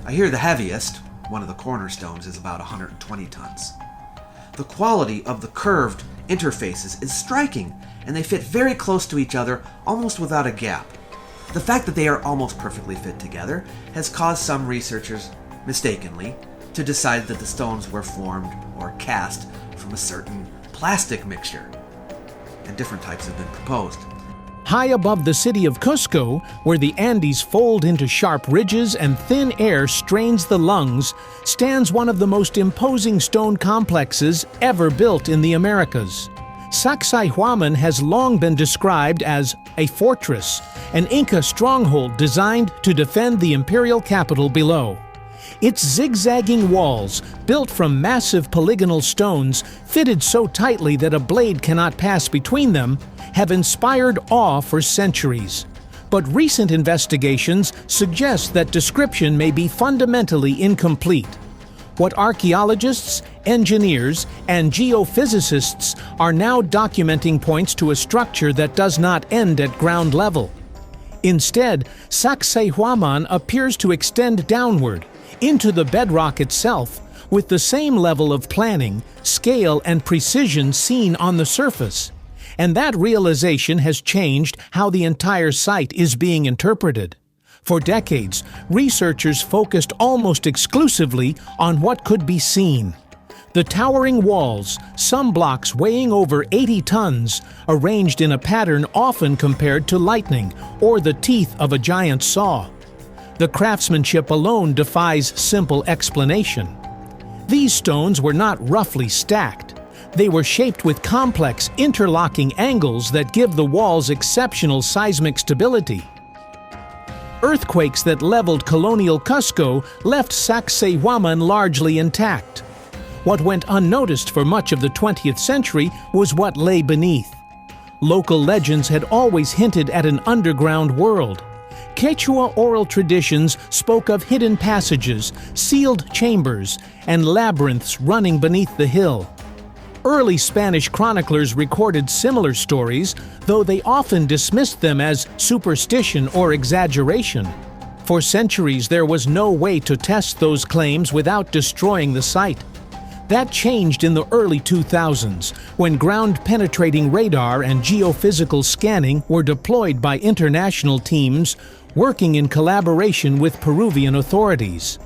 I hear the heaviest, one of the cornerstones, is about 120 tons. The quality of the curved interfaces is striking, and they fit very close to each other, almost without a gap. The fact that they are almost perfectly fit together has caused some researchers, mistakenly, to decide that the stones were formed or cast from a certain plastic mixture, and different types have been proposed. High above the city of Cusco, where the Andes fold into sharp ridges and thin air strains the lungs, stands one of the most imposing stone complexes ever built in the Americas. Sacsayhuamán has long been described as a fortress, an Inca stronghold designed to defend the imperial capital below. Its zigzagging walls, built from massive polygonal stones fitted so tightly that a blade cannot pass between them, have inspired awe for centuries. But recent investigations suggest that description may be fundamentally incomplete. What archaeologists, engineers, and geophysicists are now documenting points to a structure that does not end at ground level. Instead, Sacsayhuamán appears to extend downward, into the bedrock itself, with the same level of planning, scale, and precision seen on the surface. And that realization has changed how the entire site is being interpreted. For decades, researchers focused almost exclusively on what could be seen. The towering walls, some blocks weighing over 80 tons, arranged in a pattern often compared to lightning or the teeth of a giant saw. The craftsmanship alone defies simple explanation. These stones were not roughly stacked. They were shaped with complex, interlocking angles that give the walls exceptional seismic stability. Earthquakes that leveled colonial Cusco left Sacsayhuamán largely intact. What went unnoticed for much of the 20th century was what lay beneath. Local legends had always hinted at an underground world. Quechua oral traditions spoke of hidden passages, sealed chambers, and labyrinths running beneath the hill. Early Spanish chroniclers recorded similar stories, though they often dismissed them as superstition or exaggeration. For centuries, there was no way to test those claims without destroying the site. That changed in the early 2000s, when ground-penetrating radar and geophysical scanning were deployed by international teams working in collaboration with Peruvian authorities.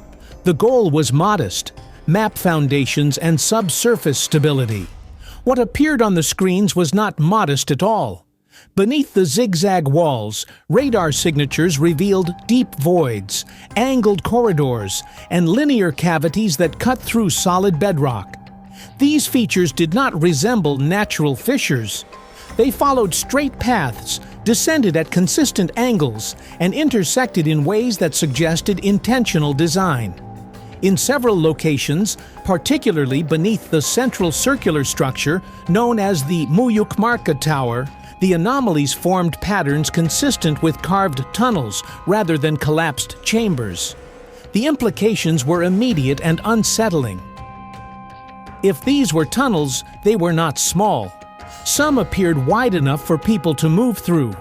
The goal was modest: map foundations and subsurface stability. What appeared on the screens was not modest at all. Beneath the zigzag walls, radar signatures revealed deep voids, angled corridors, and linear cavities that cut through solid bedrock. These features did not resemble natural fissures. They followed straight paths, descended at consistent angles, and intersected in ways that suggested intentional design. In several locations, particularly beneath the central circular structure known as the Muyukmarca Tower, the anomalies formed patterns consistent with carved tunnels rather than collapsed chambers. The implications were immediate and unsettling. If these were tunnels, they were not small. Some appeared wide enough for people to move through.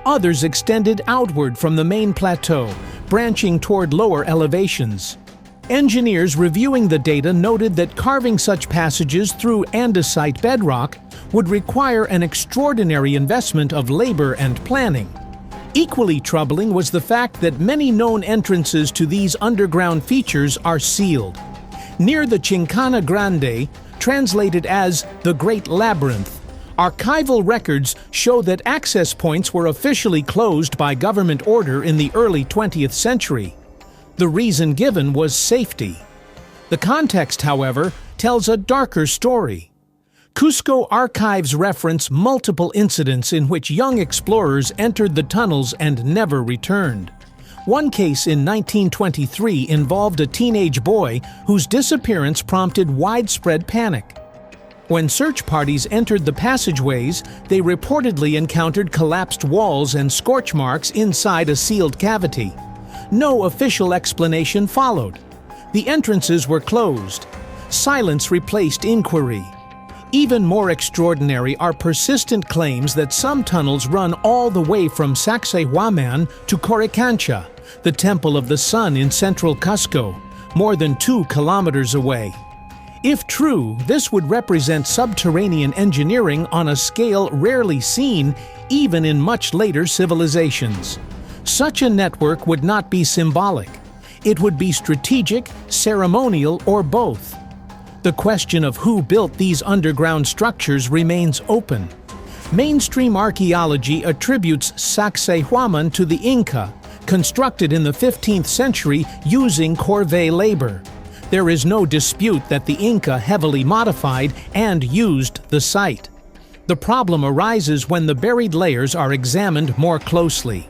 Others extended outward from the main plateau, branching toward lower elevations. Engineers reviewing the data noted that carving such passages through andesite bedrock would require an extraordinary investment of labor and planning. Equally troubling was the fact that many known entrances to these underground features are sealed. Near the Chinkana Grande, translated as the Great Labyrinth, archival records show that access points were officially closed by government order in the early 20th century. The reason given was safety. The context, however, tells a darker story. Cusco archives reference multiple incidents in which young explorers entered the tunnels and never returned. One case in 1923 involved a teenage boy whose disappearance prompted widespread panic. When search parties entered the passageways, they reportedly encountered collapsed walls and scorch marks inside a sealed cavity. No official explanation followed. The entrances were closed. Silence replaced inquiry. Even more extraordinary are persistent claims that some tunnels run all the way from Sacsayhuamán to Coricancha, the Temple of the Sun in central Cusco, more than 2 kilometers away. If true, this would represent subterranean engineering on a scale rarely seen even in much later civilizations. Such a network would not be symbolic. It would be strategic, ceremonial, or both. The question of who built these underground structures remains open. Mainstream archaeology attributes Sacsayhuamán to the Inca, constructed in the 15th century using corvée labor. There is no dispute that the Inca heavily modified and used the site. The problem arises when the buried layers are examined more closely.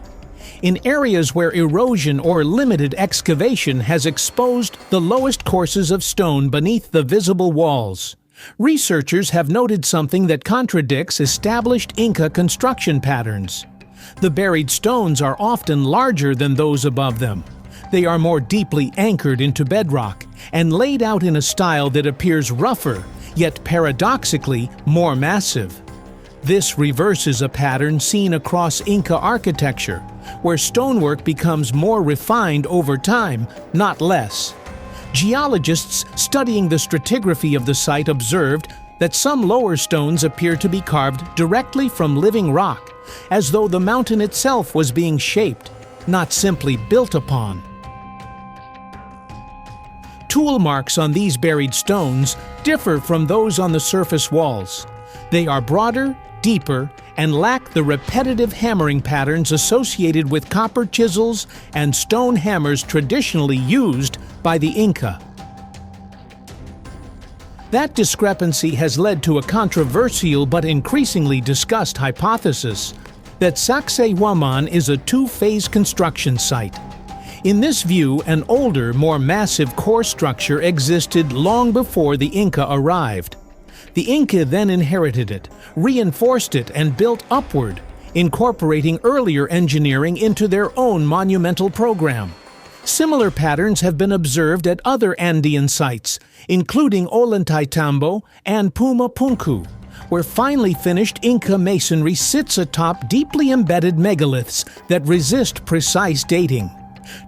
In areas where erosion or limited excavation has exposed the lowest courses of stone beneath the visible walls, researchers have noted something that contradicts established Inca construction patterns. The buried stones are often larger than those above them. They are more deeply anchored into bedrock and laid out in a style that appears rougher, yet paradoxically more massive. This reverses a pattern seen across Inca architecture, where stonework becomes more refined over time, not less. Geologists studying the stratigraphy of the site observed that some lower stones appear to be carved directly from living rock, as though the mountain itself was being shaped, not simply built upon. Tool marks on these buried stones differ from those on the surface walls. They are broader, deeper, and lack the repetitive hammering patterns associated with copper chisels and stone hammers traditionally used by the Inca. That discrepancy has led to a controversial but increasingly discussed hypothesis that Sacsayhuamán is a two-phase construction site. In this view, an older, more massive core structure existed long before the Inca arrived. The Inca then inherited it, reinforced it, and built upward, incorporating earlier engineering into their own monumental program. Similar patterns have been observed at other Andean sites, including Ollantaytambo and Pumapunku, where finely finished Inca masonry sits atop deeply embedded megaliths that resist precise dating.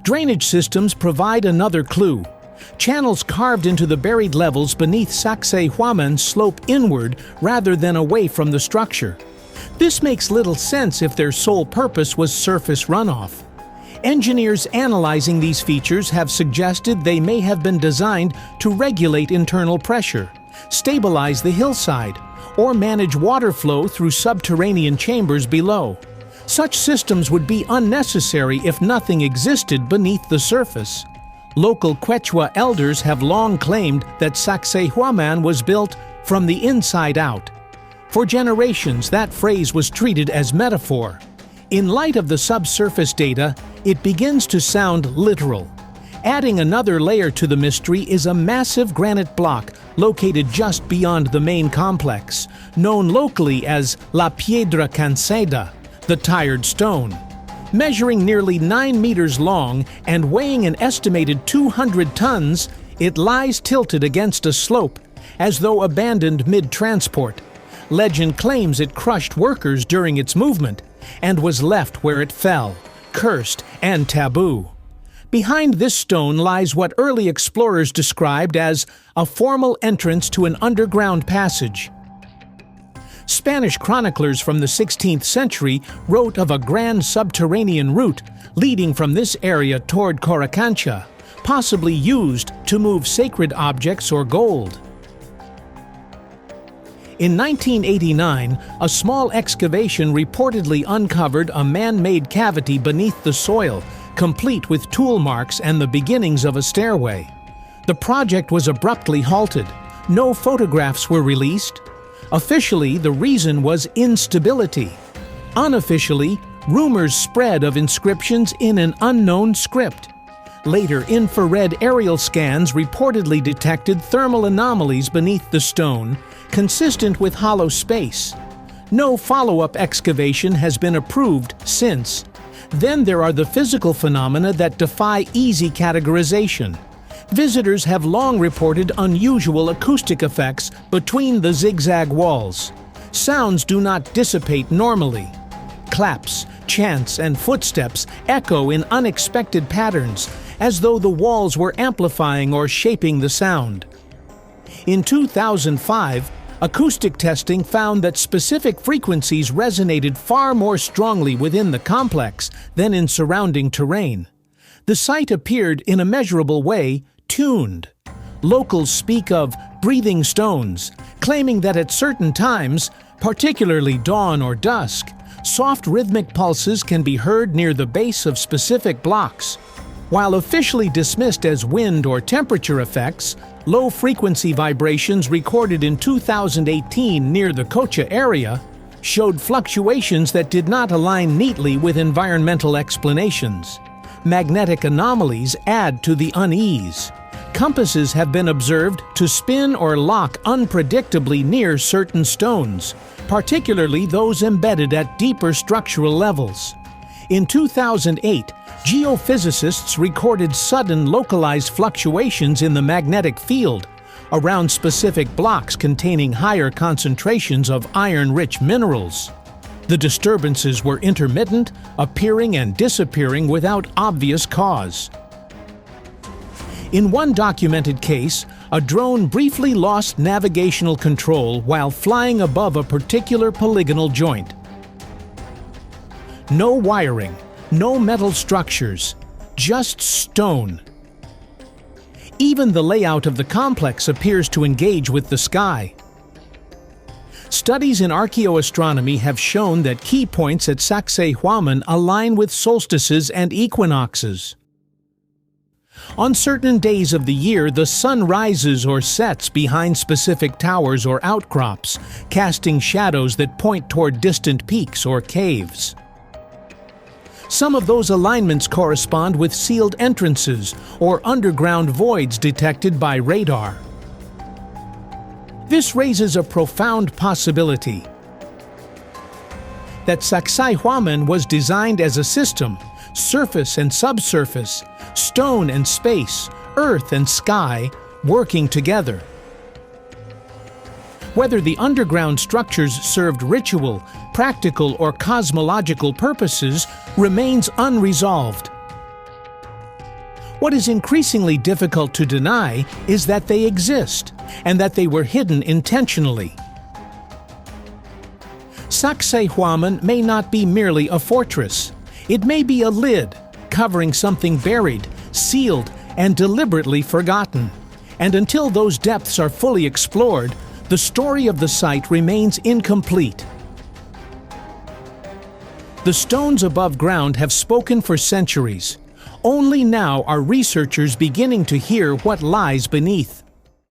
Drainage systems provide another clue. Channels carved into the buried levels beneath Sacsayhuamán slope inward rather than away from the structure. This makes little sense if their sole purpose was surface runoff. Engineers analyzing these features have suggested they may have been designed to regulate internal pressure, stabilize the hillside, or manage water flow through subterranean chambers below. Such systems would be unnecessary if nothing existed beneath the surface. Local Quechua elders have long claimed that Sacsayhuamán was built from the inside out. For generations, that phrase was treated as metaphor. In light of the subsurface data, it begins to sound literal. Adding another layer to the mystery is a massive granite block located just beyond the main complex, known locally as La Piedra Cansada, the tired stone. Measuring nearly 9 meters long and weighing an estimated 200 tons, it lies tilted against a slope, as though abandoned mid-transport. Legend claims it crushed workers during its movement and was left where it fell, cursed and taboo. Behind this stone lies what early explorers described as a formal entrance to an underground passage. Spanish chroniclers from the 16th century wrote of a grand subterranean route leading from this area toward Coricancha, possibly used to move sacred objects or gold. In 1989, a small excavation reportedly uncovered a man-made cavity beneath the soil, complete with tool marks and the beginnings of a stairway. The project was abruptly halted. No photographs were released. Officially, the reason was instability. Unofficially, rumors spread of inscriptions in an unknown script. Later, infrared aerial scans reportedly detected thermal anomalies beneath the stone, consistent with hollow space. No follow-up excavation has been approved since. Then there are the physical phenomena that defy easy categorization. Visitors have long reported unusual acoustic effects between the zigzag walls. Sounds do not dissipate normally. Claps, chants, and footsteps echo in unexpected patterns, as though the walls were amplifying or shaping the sound. In 2005, acoustic testing found that specific frequencies resonated far more strongly within the complex than in surrounding terrain. The site appeared in a measurable way tuned. Locals speak of breathing stones, claiming that at certain times, particularly dawn or dusk, soft rhythmic pulses can be heard near the base of specific blocks. While officially dismissed as wind or temperature effects, low-frequency vibrations recorded in 2018 near the Cocha area showed fluctuations that did not align neatly with environmental explanations. Magnetic anomalies add to the unease. Compasses have been observed to spin or lock unpredictably near certain stones, particularly those embedded at deeper structural levels. In 2008, geophysicists recorded sudden localized fluctuations in the magnetic field around specific blocks containing higher concentrations of iron-rich minerals. The disturbances were intermittent, appearing and disappearing without obvious cause. In one documented case, a drone briefly lost navigational control while flying above a particular polygonal joint. No wiring, no metal structures, just stone. Even the layout of the complex appears to engage with the sky. Studies in archaeoastronomy have shown that key points at Sacsayhuamán align with solstices and equinoxes. On certain days of the year, the sun rises or sets behind specific towers or outcrops, casting shadows that point toward distant peaks or caves. Some of those alignments correspond with sealed entrances or underground voids detected by radar. This raises a profound possibility that Sacsayhuamán was designed as a system, surface and subsurface, stone and space, earth and sky, working together. Whether the underground structures served ritual, practical, or cosmological purposes remains unresolved. What is increasingly difficult to deny is that they exist, and that they were hidden intentionally. Sacsayhuamán may not be merely a fortress. It may be a lid, covering something buried, sealed, and deliberately forgotten. And until those depths are fully explored, the story of the site remains incomplete. The stones above ground have spoken for centuries. Only now are researchers beginning to hear what lies beneath.